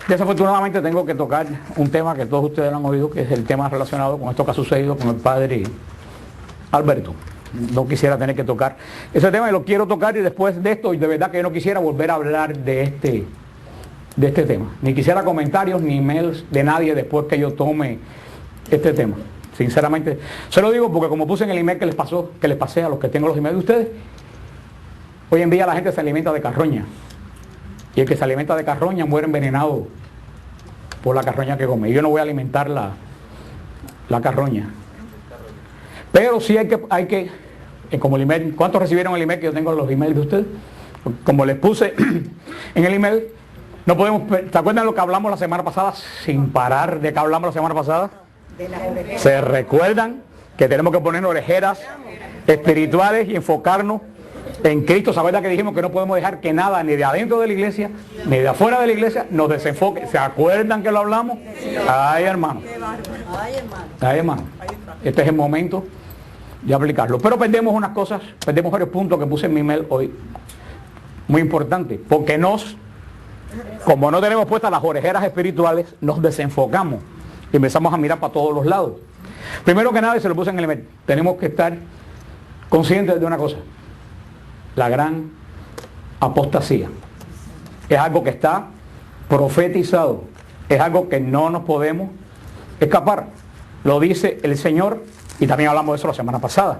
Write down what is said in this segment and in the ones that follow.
Desafortunadamente tengo que tocar un tema que todos ustedes han oído, que es el tema relacionado con esto que ha sucedido con el padre Alberto. No quisiera tener que tocar ese tema y lo quiero tocar, y después de esto, y de verdad que yo no quisiera volver a hablar de este tema. Ni quisiera comentarios ni emails de nadie después que yo tome este tema. Sinceramente, se lo digo porque como puse en el email que les pasé a los que tengo los emails de ustedes, hoy en día la gente se alimenta de carroña. Y el que se alimenta de carroña muere envenenado por la carroña que come. Y yo no voy a alimentar la carroña. Pero sí hay que como el email, ¿cuántos recibieron el email que yo tengo en los emails de ustedes? Como les puse en el email, no podemos, ¿se acuerdan de lo que hablamos la semana pasada? Sin parar, ¿de qué hablamos la semana pasada? ¿Se recuerdan que tenemos que poner orejeras espirituales y enfocarnos en Cristo? ¿Se acuerdan que dijimos que no podemos dejar que nada, ni de adentro de la iglesia, ni de afuera de la iglesia, nos desenfoque? ¿Se acuerdan que lo hablamos? Ay, hermano. Ay, hermano. Este es el momento de aplicarlo. Pero perdemos unas cosas, perdemos varios puntos que puse en mi email hoy. Muy importante. Porque como no tenemos puestas las orejeras espirituales, nos desenfocamos y empezamos a mirar para todos los lados. Primero que nada, y se lo puse en el email, tenemos que estar conscientes de una cosa: la gran apostasía. Es algo que está profetizado, es algo que no nos podemos escapar. Lo dice el Señor, y también hablamos de eso la semana pasada.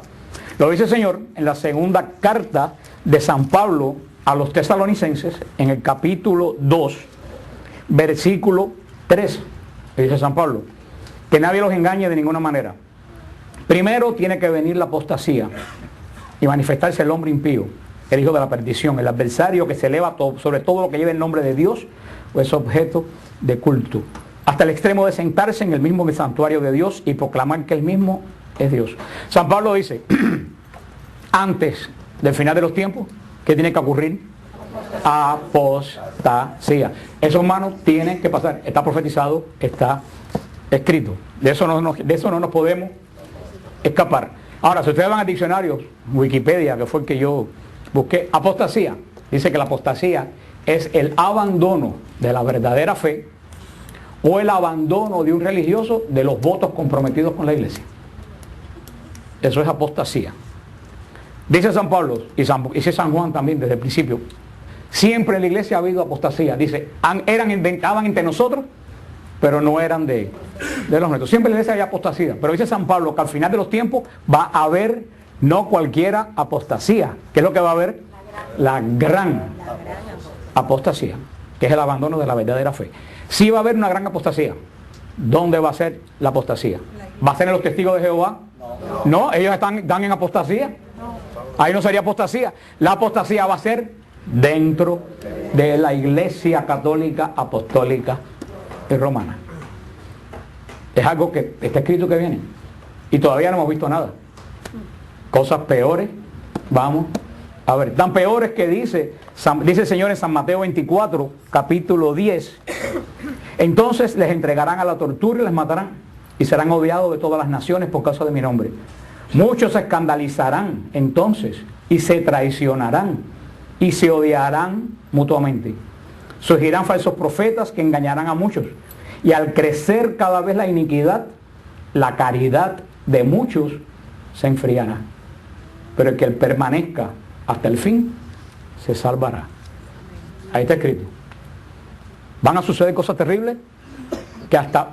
Lo dice el Señor en la segunda carta de San Pablo a los tesalonicenses, en el capítulo 2, versículo 3. Dice San Pablo, que nadie los engañe de ninguna manera. Primero tiene que venir la apostasía y manifestarse el hombre impío, el hijo de la perdición, el adversario que se eleva sobre todo lo que lleva el nombre de Dios o es objeto de culto, hasta el extremo de sentarse en el mismo santuario de Dios y proclamar que el mismo es Dios. San Pablo dice, antes del final de los tiempos, ¿qué tiene que ocurrir? Apostasía. Eso, hermanos, tiene que pasar. Está profetizado, está escrito. De eso no nos podemos escapar. Ahora, si ustedes van al diccionario, Wikipedia, que fue el que yo busqué, apostasía, dice que la apostasía es el abandono de la verdadera fe o el abandono de un religioso de los votos comprometidos con la iglesia. Eso es apostasía. Dice San Pablo, y dice San Juan también desde el principio, siempre en la iglesia ha habido apostasía. Dice, estaban entre nosotros, pero no eran de los nuestros. Siempre en la iglesia hay apostasía. Pero dice San Pablo que al final de los tiempos va a haber no cualquiera apostasía. ¿Qué es lo que va a haber? La gran apostasía, que es el abandono de la verdadera fe. Sí va a haber una gran apostasía. ¿Dónde va a ser la apostasía? ¿Va a ser en los testigos de Jehová? No, ellos están en apostasía. Ahí no sería apostasía. La apostasía va a ser dentro de la iglesia católica, apostólica y romana. Es algo que está escrito que viene. Y todavía no hemos visto nada. Cosas peores vamos a ver. Tan peores que dice el Señor en San Mateo 24, capítulo 10. Entonces les entregarán a la tortura y les matarán. Y serán odiados de todas las naciones por causa de mi nombre. Muchos se escandalizarán entonces y se traicionarán y se odiarán mutuamente. Surgirán falsos profetas que engañarán a muchos. Y al crecer cada vez la iniquidad, la caridad de muchos se enfriará. Pero el que permanezca hasta el fin se salvará. Ahí está escrito. Van a suceder cosas terribles que hasta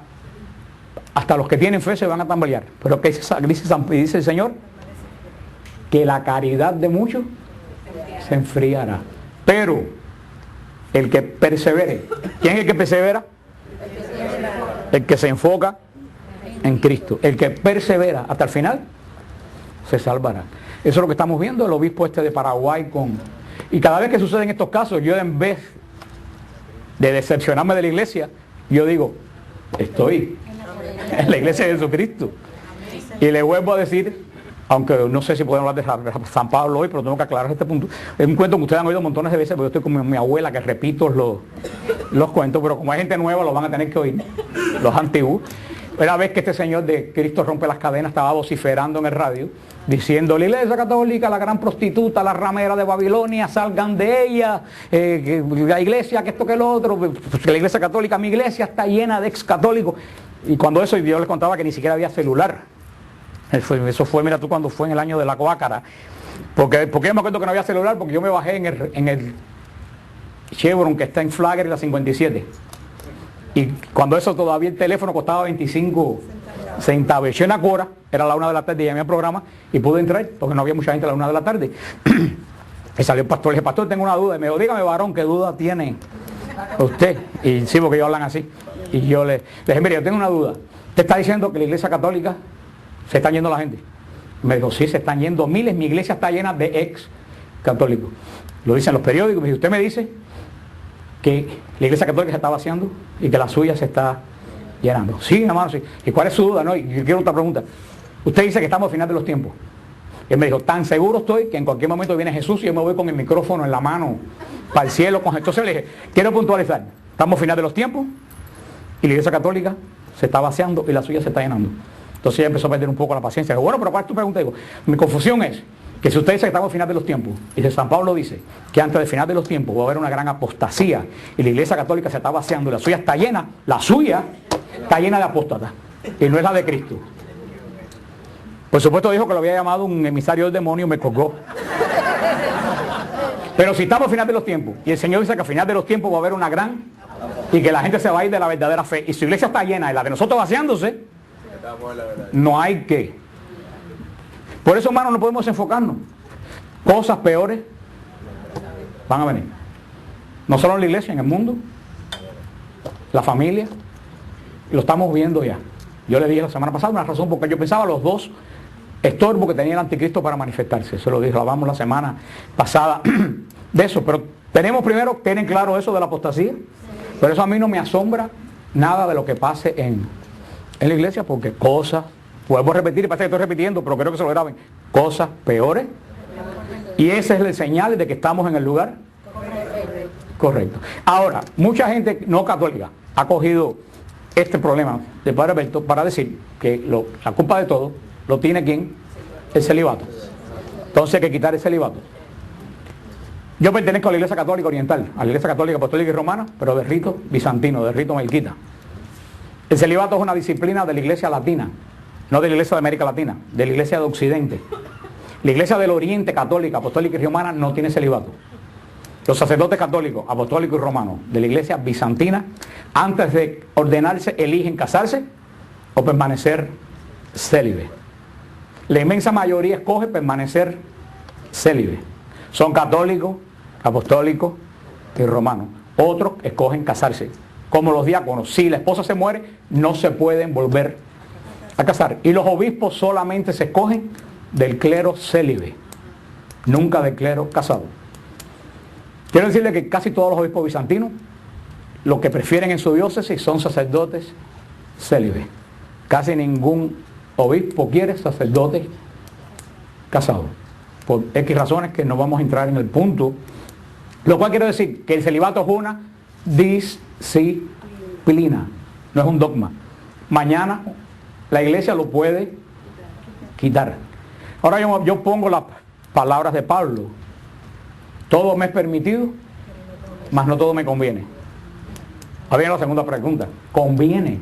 los que tienen fe se van a tambalear. Pero que dice el Señor que la caridad de muchos se enfriará. Pero el que persevere, ¿quién es el que persevera? El que se enfoca en Cristo. El que persevera hasta el final se salvará. Eso es lo que estamos viendo. El obispo de Paraguay y cada vez que suceden estos casos, yo en vez de decepcionarme de la iglesia, yo digo, estoy en la iglesia de Jesucristo. Y le vuelvo a decir, aunque no sé si podemos hablar de San Pablo hoy, pero tengo que aclarar este punto. Es un cuento que ustedes han oído montones de veces, porque yo estoy como mi abuela que repito los cuentos, pero como hay gente nueva los van a tener que oír, los antiguos. Era vez que este señor de Cristo Rompe las Cadenas estaba vociferando en el radio, diciendo: la Iglesia Católica, la gran prostituta, la ramera de Babilonia, salgan de ella, la Iglesia, que esto, que lo otro, pues la Iglesia Católica, mi iglesia está llena de ex católicos. Y cuando eso, Dios les contaba que ni siquiera había celular. Eso fue, mira tú, cuando fue en el año de la Coácara. Porque yo me acuerdo que no había celular, porque yo me bajé en el Chevron que está en Flagler y la 57. Y cuando eso todavía el teléfono costaba 25 centavos. Eché una cora, era la 1 de la tarde, llamé al programa y pude entrar, porque no había mucha gente a la 1 de la tarde. Y salió el pastor, le dije: pastor, tengo una duda. Y me dijo: dígame, varón, ¿qué duda tiene usted? Y sí, porque ellos hablan así. Y yo le dije: mire, yo tengo una duda. Usted está diciendo que la iglesia católica se está yendo la gente. Y me dijo: sí, se están yendo miles, mi iglesia está llena de ex católicos. Lo dicen los periódicos. Me dice: usted me dice que la iglesia católica se está vaciando y que la suya se está llenando. Sí, hermano, sí. ¿Y cuál es su duda? No, y yo quiero otra pregunta. Usted dice que estamos al final de los tiempos. Y él me dijo: tan seguro estoy que en cualquier momento viene Jesús y yo me voy con el micrófono en la mano para el cielo. Entonces le dije: quiero puntualizar, estamos al final de los tiempos y la iglesia católica se está vaciando y la suya se está llenando. Entonces ella empezó a perder un poco la paciencia. Digo: bueno, pero ¿cuál es tu pregunta? Digo: mi confusión es que si usted dice que estamos al final de los tiempos, y San Pablo dice que antes del final de los tiempos va a haber una gran apostasía y la iglesia católica se está vaciando y la suya está llena, la suya está llena de apóstatas y no es la de Cristo. Por supuesto dijo que lo había llamado un emisario del demonio, me colgó. Pero si estamos al final de los tiempos y el Señor dice que al final de los tiempos va a haber una gran, y que la gente se va a ir de la verdadera fe, y su iglesia está llena y la de nosotros vaciándose, no hay que. Por eso, hermanos, no podemos enfocarnos. Cosas peores van a venir. No solo en la iglesia, en el mundo, la familia, lo estamos viendo ya. Yo le dije la semana pasada una razón porque yo pensaba los dos estorbos que tenía el anticristo para manifestarse. Eso lo dije, hablamos la semana pasada de eso. Pero tenemos primero, tienen claro eso de la apostasía. Pero eso a mí no me asombra nada de lo que pase en la iglesia, porque cosas, vuelvo a repetir, y parece que estoy repitiendo, pero creo que se lo graben, cosas peores. Y ese es el señal de que estamos en el lugar correcto. Ahora, mucha gente no católica ha cogido este problema de Padre Alberto para decir que la culpa de todo lo tiene ¿quién? El celibato. Entonces hay que quitar el celibato. Yo pertenezco a la Iglesia Católica Oriental, a la Iglesia Católica Apostólica y Romana, pero de rito bizantino, de rito melquita. El celibato es una disciplina de la Iglesia Latina, no de la Iglesia de América Latina, de la Iglesia de Occidente. La Iglesia del Oriente Católica, Apostólica y Romana no tiene celibato. Los sacerdotes católicos, apostólicos y romanos de la Iglesia bizantina, antes de ordenarse, eligen casarse o permanecer célibe. La inmensa mayoría escoge permanecer célibe. Son católicos, apostólicos y romanos. Otros escogen casarse, como los diáconos. Si la esposa se muere, no se pueden volver a casar. Y los obispos solamente se escogen del clero célibe, nunca del clero casado. Quiero decirle que casi todos los obispos bizantinos lo que prefieren en su diócesis son sacerdotes célibes. Casi ningún obispo quiere sacerdotes casados, por X razones que no vamos a entrar en el punto. Lo cual quiero decir que el celibato es una disciplina, no es un dogma. Mañana la iglesia lo puede quitar. Ahora yo pongo las palabras de Pablo: todo me es permitido, mas no todo me conviene. Ahora viene la segunda pregunta: ¿conviene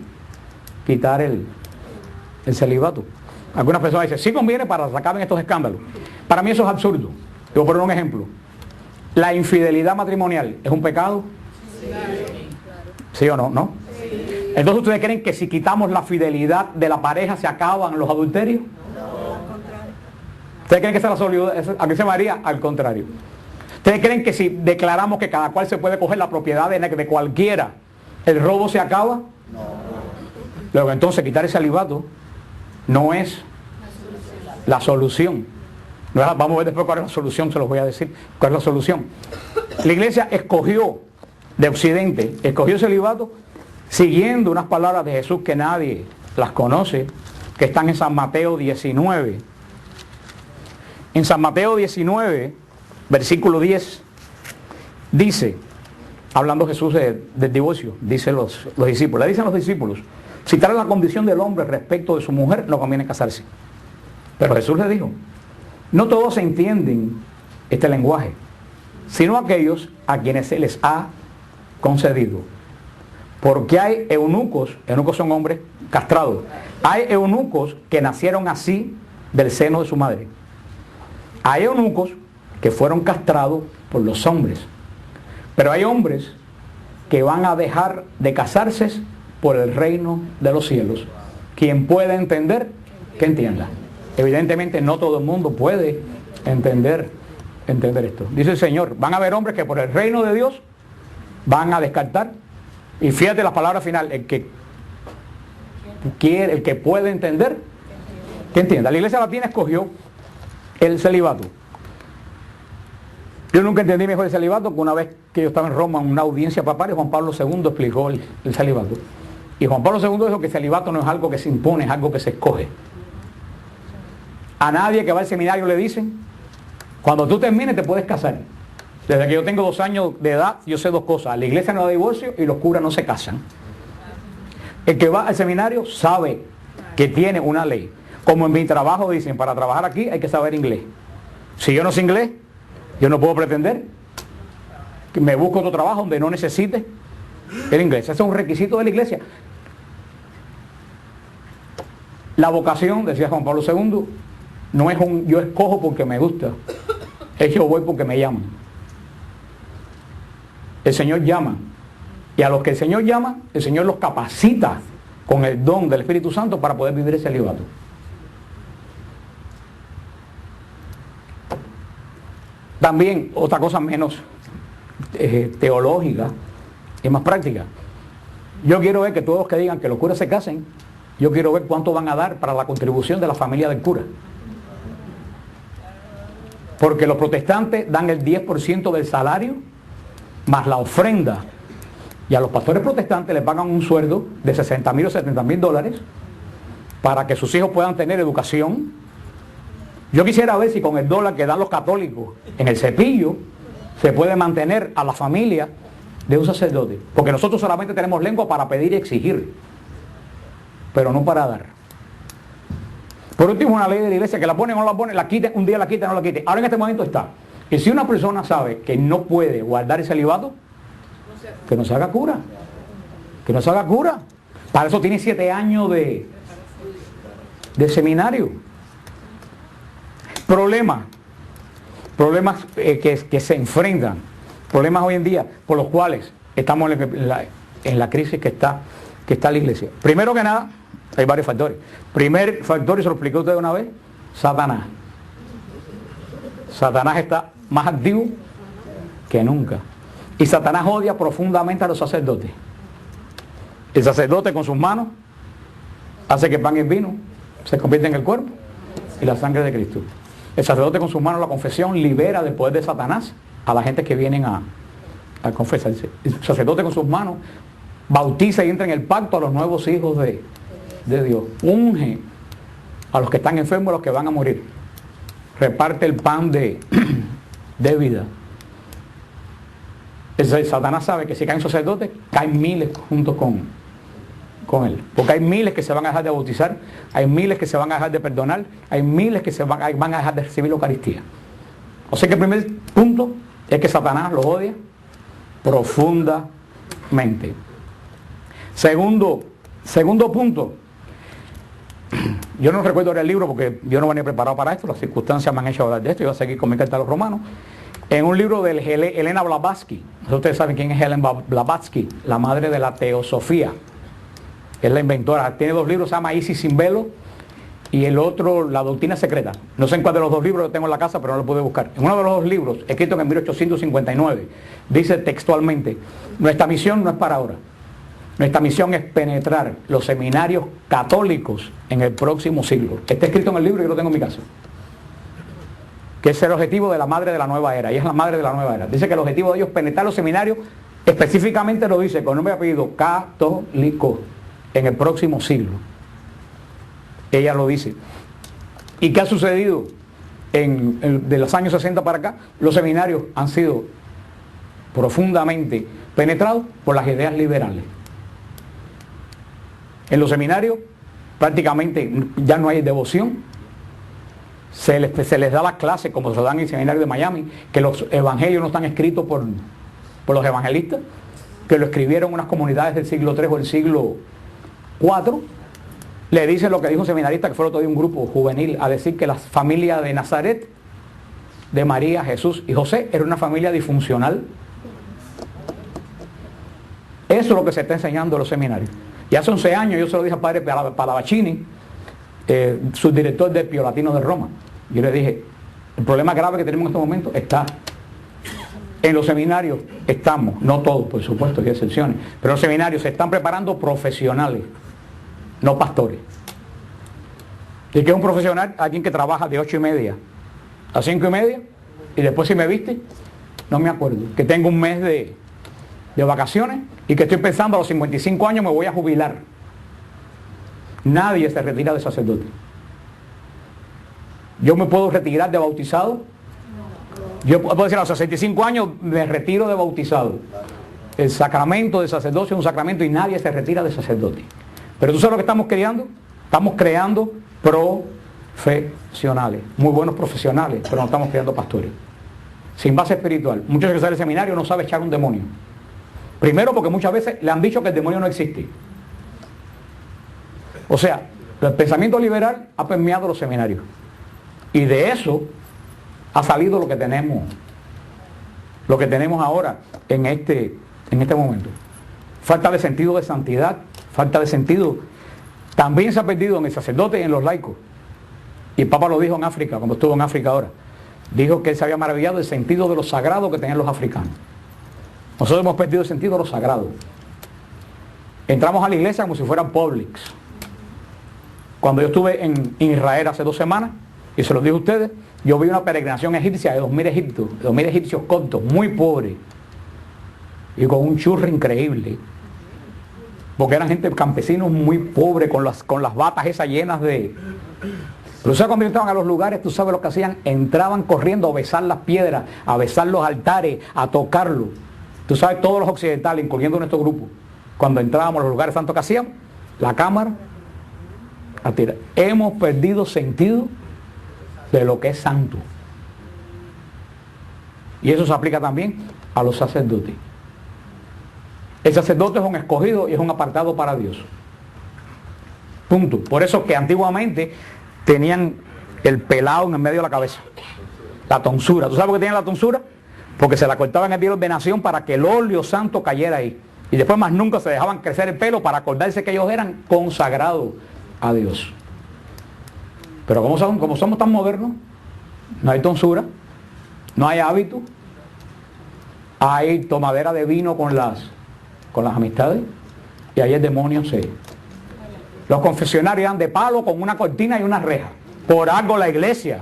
quitar el celibato? Algunas personas dicen: sí conviene para que se acaben estos escándalos. Para mí eso es absurdo. Voy a poner un ejemplo. ¿La infidelidad matrimonial es un pecado? ¿Sí o no? ¿No? Entonces, ¿ustedes creen que si quitamos la fidelidad de la pareja se acaban los adulterios? ¿Ustedes creen que esa es la solución? ¿A qué se varía? Al contrario. ¿Ustedes creen que si declaramos que cada cual se puede coger la propiedad de cualquiera, el robo se acaba? No. Luego entonces quitar el celibato no es la solución. No es, vamos a ver después cuál es la solución, se los voy a decir cuál es la solución. La iglesia escogió de Occidente, escogió el celibato siguiendo unas palabras de Jesús que nadie las conoce, que están en San Mateo 19. En San Mateo 19, versículo 10, dice, hablando Jesús del divorcio, dice los discípulos, le dicen los discípulos: Si tal es la condición del hombre respecto de su mujer, no conviene casarse. Pero Jesús le dijo, no todos entienden este lenguaje, sino aquellos a quienes se les ha concedido. Porque hay eunucos son hombres castrados, hay eunucos que nacieron así del seno de su madre. Hay eunucos que fueron castrados por los hombres. Pero hay hombres que van a dejar de casarse por el reino de los cielos. Quien puede entender, que entienda. Evidentemente no todo el mundo puede entender esto. Dice el Señor, van a haber hombres que por el reino de Dios van a descartar. Y fíjate la palabra final, el que quiere, el que puede entender, que entienda. La Iglesia Latina escogió el celibato. Yo nunca entendí mejor el celibato que una vez que yo estaba en Roma en una audiencia papal y Juan Pablo II explicó el celibato. Y Juan Pablo II dijo que el celibato no es algo que se impone, es algo que se escoge. A nadie que va al seminario le dicen, cuando tú termines te puedes casar. Desde que yo tengo 2 años de edad, yo sé 2 cosas. La iglesia no da divorcio y los curas no se casan. El que va al seminario sabe que tiene una ley. Como en mi trabajo dicen, para trabajar aquí hay que saber inglés. Si yo no sé inglés, yo no puedo pretender que me busque otro trabajo donde no necesite el inglés. Ese es un requisito de la iglesia. La vocación, decía Juan Pablo II, no es un yo escojo porque me gusta, es yo voy porque me llaman. El Señor llama, y a los que el Señor llama, el Señor los capacita con el don del Espíritu Santo para poder vivir ese celibato. También otra cosa menos teológica y más práctica. Yo quiero ver que todos los que digan que los curas se casen, yo quiero ver cuánto van a dar para la contribución de la familia del cura. Porque los protestantes dan el 10% del salario más la ofrenda. Y a los pastores protestantes les pagan un sueldo de 60,000 o 70,000 dólares para que sus hijos puedan tener educación. Yo quisiera ver si con el dólar que dan los católicos en el cepillo se puede mantener a la familia de un sacerdote. Porque nosotros solamente tenemos lengua para pedir y exigir, pero no para dar. Por último, una ley de la iglesia que la pone o no la pone, la quite, un día la quita, no la quite. Ahora en este momento está. Y si una persona sabe que no puede guardar el celibato, que no se haga cura. Que no se haga cura. Para eso tiene 7 años de seminario. Problemas que se enfrentan. Problemas hoy en día por los cuales estamos en la crisis que está la iglesia. Primero que nada, hay varios factores. Primer factor, y se lo expliqué a usted una vez, Satanás. Satanás está más activo que nunca. Y Satanás odia profundamente a los sacerdotes. El sacerdote con sus manos hace que el pan y el vino se conviertan en el cuerpo y la sangre de Cristo. El sacerdote con sus manos, la confesión, libera del poder de Satanás a la gente que vienen a confesarse. El sacerdote con sus manos bautiza y entra en el pacto a los nuevos hijos de Dios. Unge a los que están enfermos, a los que van a morir. Reparte el pan de vida. Satanás sabe que si caen sacerdotes, caen miles junto con él. Porque hay miles que se van a dejar de bautizar, hay miles que se van a dejar de perdonar, hay miles que se van a dejar de recibir la Eucaristía. O sea que el primer punto es que Satanás los odia profundamente. Segundo punto, yo no recuerdo ahora el libro porque yo no venía preparado para esto, las circunstancias me han hecho hablar de esto, yo voy a seguir con mi carta a los romanos. En un libro de Helena Blavatsky, ustedes saben quién es Helena Blavatsky, la madre de la teosofía, es la inventora, tiene 2 libros, se llama Isis sin velo y el otro, La doctrina secreta. No sé en cuál de los 2 libros lo tengo en la casa, pero no lo pude buscar. En uno de los 2 libros, escrito en 1859, dice textualmente, nuestra misión no es para ahora. Nuestra misión es penetrar los seminarios católicos en el próximo siglo. Está escrito en el libro y yo lo tengo en mi casa. Que es el objetivo de la madre de la nueva era. Ella es la madre de la nueva era. Dice que el objetivo de ellos es penetrar los seminarios, específicamente lo dice con nombre y apellido, católico, en el próximo siglo. Ella lo dice. ¿Y qué ha sucedido de los años 60 para acá? Los seminarios han sido profundamente penetrados por las ideas liberales. En los seminarios prácticamente ya no hay devoción. Se les da las clases como se dan en el seminario de Miami, que los evangelios no están escritos por los evangelistas, que lo escribieron unas comunidades del siglo III o el siglo IV. Le dicen lo que dijo un seminarista que fue el otro día un grupo juvenil a decir que la familia de Nazaret, de María, Jesús y José, era una familia disfuncional. Eso es lo que se está enseñando en los seminarios. Y hace 11 años yo se lo dije al padre Palavacini, subdirector del Pío Latino de Roma. Yo le dije, el problema grave que tenemos en este momento está en los seminarios. Estamos, no todos por supuesto, hay excepciones, pero los seminarios se están preparando profesionales, no pastores. ¿Y qué es un profesional? Alguien que trabaja de 8:30 a 5:30 y después, si me viste, no me acuerdo, que tengo un mes de vacaciones y que estoy pensando a los 55 años me voy a jubilar. Nadie se retira de sacerdote. Yo me puedo retirar de bautizado. Yo puedo decir a los 65 años me retiro de bautizado. El sacramento de sacerdocio es un sacramento y nadie se retira de sacerdote. Pero tú sabes lo que estamos creando. Estamos creando profesionales, muy buenos profesionales, pero no estamos creando pastores. Sin base espiritual. Muchos que salen del seminario no saben echar un demonio. Primero porque muchas veces le han dicho que el demonio no existe. O sea, el pensamiento liberal ha permeado los seminarios. Y de eso ha salido lo que tenemos ahora en este momento. Falta de sentido de santidad, falta de sentido. También se ha perdido en el sacerdote y en los laicos. Y el Papa lo dijo en África, cuando estuvo en África ahora. Dijo que él se había maravillado del sentido de lo sagrado que tenían los africanos. Nosotros hemos perdido el sentido de lo sagrado. Entramos a la iglesia como si fueran Publix. Cuando yo estuve en Israel hace 2 semanas, y se los dije a ustedes, yo vi una peregrinación egipcia de 2.000 egipcios coptos, muy pobres, y con un churro increíble, porque eran gente, campesinos muy pobres, con las batas esas llenas de... Pero ¿sabes cuando entraban a los lugares? Tú sabes lo que hacían, entraban corriendo a besar las piedras, a besar los altares, a tocarlos. Tú sabes, todos los occidentales, incluyendo nuestro grupo, cuando entrábamos a los lugares santos que hacíamos, la cámara, a tirar. Hemos perdido sentido de lo que es santo. Y eso se aplica también a los sacerdotes. El sacerdote es un escogido y es un apartado para Dios. Punto. Por eso que antiguamente tenían el pelado en el medio de la cabeza. La tonsura. ¿Tú sabes por qué tenían la tonsura? Porque se la cortaban en el día de ordenación para que el óleo santo cayera ahí. Y después más nunca se dejaban crecer el pelo para acordarse que ellos eran consagrados a Dios. Pero como somos tan modernos, no hay tonsura, no hay hábito, hay tomadera de vino con las amistades, y ahí el demonio se... Los confesionarios eran de palo con una cortina y una reja. Por algo la iglesia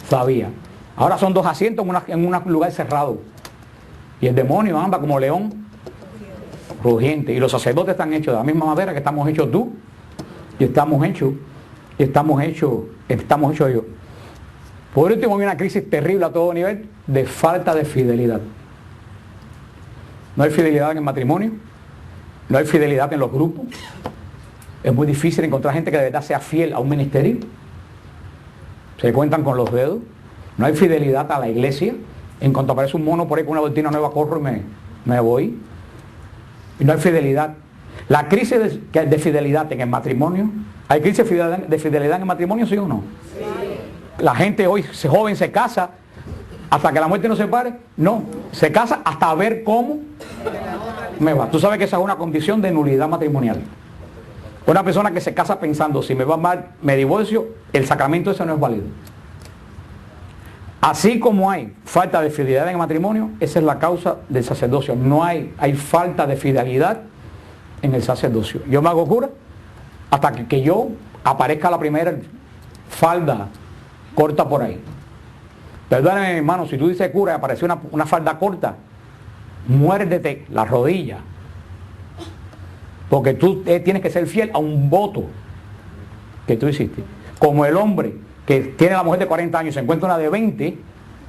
sabía. Ahora son 2 asientos en un lugar cerrado. Y el demonio anda como león rugiente. Y los sacerdotes están hechos de la misma madera que estamos hechos tú. Y estamos hechos yo. Por último, hay una crisis terrible a todo nivel de falta de fidelidad. No hay fidelidad en el matrimonio, no hay fidelidad en los grupos. Es muy difícil encontrar gente que de verdad sea fiel a un ministerio. Se cuentan con los dedos. No hay fidelidad a la iglesia. En cuanto aparece un mono por ahí con una doctrina nueva, corro y me voy. Y no hay fidelidad. La crisis de fidelidad en el matrimonio. ¿Hay crisis de fidelidad en el matrimonio, sí o no? Sí. La gente hoy, joven, se casa hasta que la muerte nos separe. No, se casa hasta ver cómo me va. Tú sabes que esa es una condición de nulidad matrimonial. Una persona que se casa pensando, si me va mal, me divorcio, el sacramento ese no es válido. Así como hay falta de fidelidad en el matrimonio, esa es la causa del sacerdocio. No hay falta de fidelidad en el sacerdocio. Yo me hago cura hasta que yo aparezca la primera falda corta por ahí. Perdóname, hermano, si tú dices cura y apareció una falda corta, muérdete la rodilla. Porque tú tienes que ser fiel a un voto que tú hiciste. Como el hombre que tiene la mujer de 40 años y se encuentra una de 20,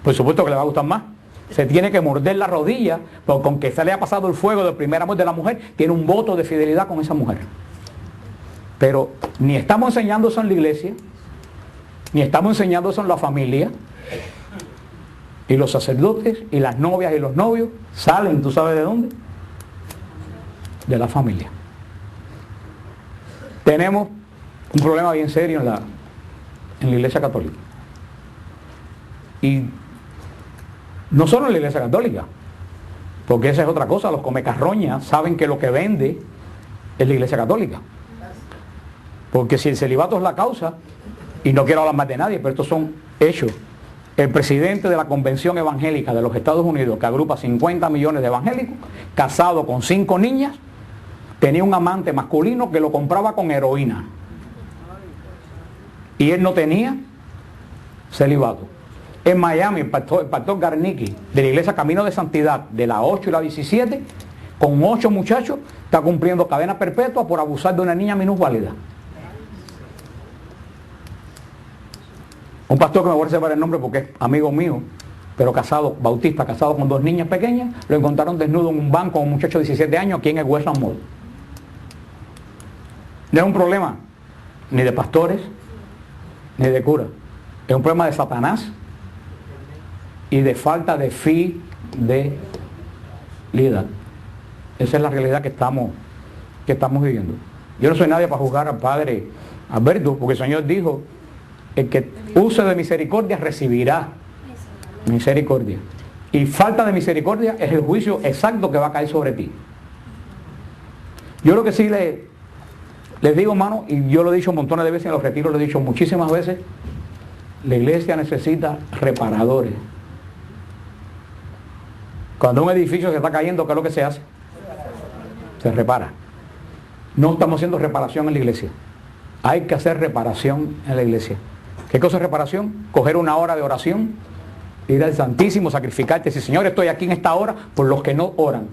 por supuesto que le va a gustar más. Se tiene que morder la rodilla, porque con que se le ha pasado el fuego del primer amor de la mujer, tiene un voto de fidelidad con esa mujer. Pero ni estamos enseñando eso en la iglesia, ni estamos enseñando eso en la familia. Y los sacerdotes y las novias y los novios salen, ¿tú sabes de dónde? De la familia. Tenemos un problema bien serio en la iglesia católica. Y no solo en la iglesia católica, porque esa es otra cosa. Los comecarroñas saben que lo que vende es la iglesia católica. Porque si el celibato es la causa, y no quiero hablar más de nadie, pero estos son hechos. El presidente de la Convención Evangélica de los Estados Unidos, que agrupa 50 millones de evangélicos, casado con 5 niñas, tenía un amante masculino que lo compraba con heroína. Y él no tenía celibato. En Miami, el pastor Garnicki, de la iglesia Camino de Santidad, de la 8 y la 17, con 8 muchachos, está cumpliendo cadena perpetua por abusar de una niña minusválida. Un pastor que me voy a reservar el nombre porque es amigo mío, pero casado, bautista, casado con 2 niñas pequeñas, lo encontraron desnudo en un banco con un muchacho de 17 años aquí en el Westland Mall. No es un problema ni de pastores, ni de curas. Es un problema de Satanás y de falta de fidelidad. Esa es la realidad que estamos viviendo. Yo no soy nadie para juzgar al padre Alberto, porque el Señor dijo: el que use de misericordia recibirá misericordia. Y falta de misericordia es el juicio exacto que va a caer sobre ti. Yo lo que sí les digo, hermano, y yo lo he dicho montones de veces en los retiros, lo he dicho muchísimas veces, la iglesia necesita reparadores. Cuando un edificio se está cayendo, ¿qué es lo que se hace? Se repara. No estamos haciendo reparación en la iglesia. Hay que hacer reparación en la iglesia. ¿Qué cosa es reparación? Coger una hora de oración, ir al Santísimo, sacrificarte. Si Señor, estoy aquí en esta hora por los que no oran.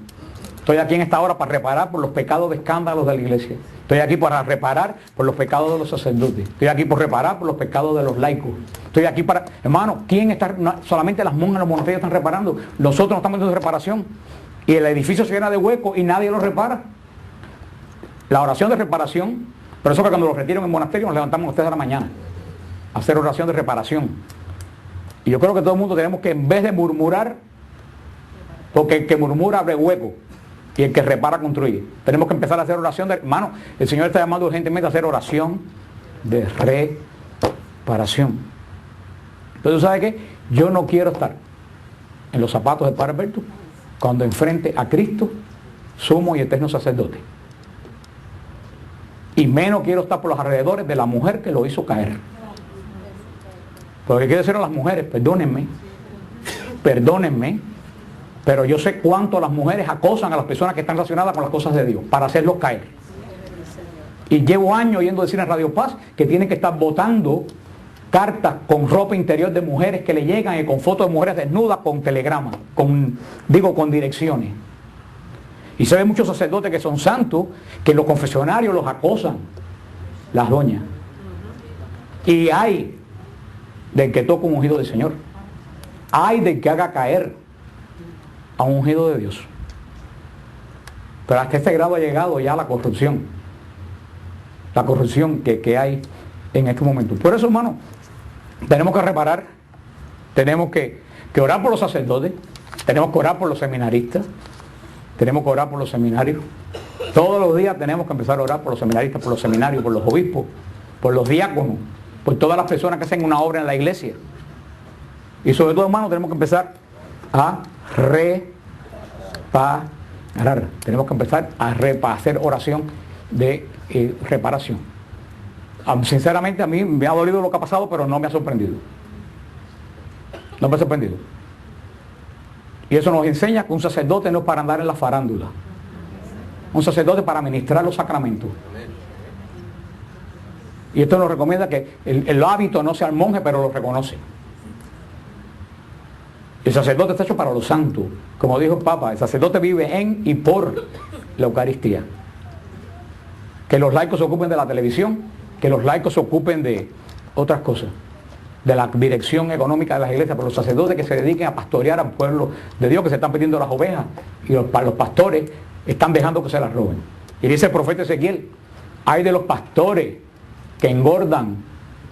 Estoy aquí en esta hora para reparar por los pecados de escándalos de la iglesia. Estoy aquí para reparar por los pecados de los sacerdotes. Estoy aquí por reparar por los pecados de los laicos. Estoy aquí para... Hermano, ¿quién está? No, solamente las monjas en los monasterios están reparando. Nosotros no estamos haciendo reparación. Y el edificio se llena de huecos y nadie lo repara. La oración de reparación, por eso que cuando los retiro en el monasterio nos levantamos ustedes a la mañana a hacer oración de reparación. Y yo creo que todo el mundo tenemos que, en vez de murmurar, porque el que murmura abre hueco y el que repara construye, tenemos que empezar a hacer oración de... Hermano, el Señor está llamando urgentemente a hacer oración de reparación. Entonces, ¿sabe qué? Yo no quiero estar en los zapatos del Padre Alberto cuando enfrente a Cristo, sumo y eterno sacerdote. Y menos quiero estar por los alrededores de la mujer que lo hizo caer. Porque quiero decir a las mujeres, perdónenme, pero yo sé cuánto las mujeres acosan a las personas que están relacionadas con las cosas de Dios para hacerlos caer. Y llevo años oyendo decir en Radio Paz que tienen que estar botando cartas con ropa interior de mujeres que le llegan y con fotos de mujeres desnudas, con telegramas, con direcciones. Y se ven muchos sacerdotes que son santos, que en los confesionarios los acosan las doñas. Y hay del que toca un ungido del Señor. Hay del que haga caer a un ungido de Dios. Pero hasta este grado ha llegado ya la corrupción. La corrupción que hay en este momento. Por eso, hermano, tenemos que reparar, tenemos que orar por los sacerdotes, tenemos que orar por los seminaristas, tenemos que orar por los seminarios. Todos los días tenemos que empezar a orar por los seminaristas, por los seminarios, por los obispos, por los diáconos, por todas las personas que hacen una obra en la iglesia. Y sobre todo, hermano, tenemos que empezar a reparar. Tenemos que empezar a hacer oración de reparación. Sinceramente, a mí me ha dolido lo que ha pasado, pero no me ha sorprendido. No me ha sorprendido. Y eso nos enseña que un sacerdote no es para andar en la farándula. Un sacerdote para ministrar los sacramentos. Y esto nos recomienda que el hábito no sea el monje, pero lo reconoce. El sacerdote está hecho para los santos. Como dijo el Papa, el sacerdote vive en y por la Eucaristía. Que los laicos se ocupen de la televisión, que los laicos se ocupen de otras cosas, de la dirección económica de las iglesias, pero los sacerdotes que se dediquen a pastorear al pueblo de Dios, que se están pidiendo las ovejas, y los pastores están dejando que se las roben. Y dice el profeta Ezequiel Hay de los pastores que engordan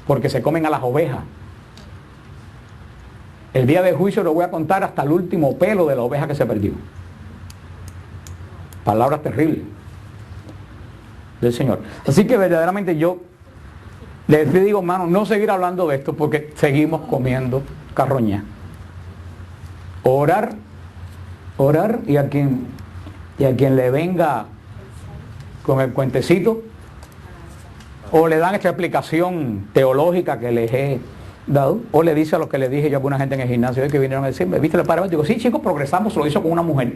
porque se comen a las ovejas. El día del juicio le voy a contar hasta el último pelo de la oveja que se perdió. Palabras terribles del Señor. Así que verdaderamente yo les digo, hermano, no seguir hablando de esto porque seguimos comiendo carroña. Orar y a quien le venga con el cuentecito o le dan esta explicación teológica que les he dado, o le dice a lo que le dije yo a alguna gente en el gimnasio que vinieron a decirme, ¿viste el parámetro? Digo, sí chicos, progresamos, lo hizo con una mujer.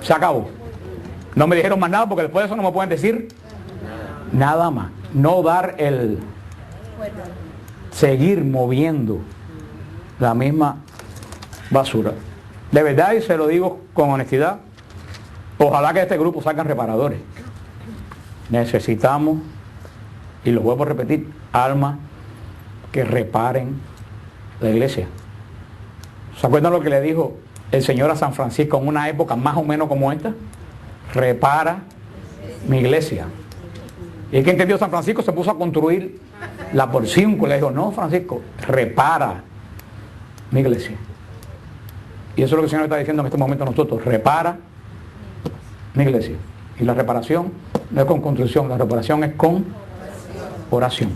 Se acabó. No me dijeron más nada porque después de eso no me pueden decir nada más. No dar el seguir moviendo la misma basura. De verdad, y se lo digo con honestidad, ojalá que de este grupo salgan reparadores. Necesitamos, y lo vuelvo a repetir, almas que reparen la iglesia. ¿Se acuerdan lo que le dijo el Señor a San Francisco en una época más o menos como esta? Repara mi iglesia. Y es que entendió San Francisco, se puso a construir la por 5 y le dijo, no Francisco, repara mi iglesia. Y eso es lo que el Señor está diciendo en este momento a nosotros, repara mi iglesia. Y la reparación no es con construcción, la reparación es con oración.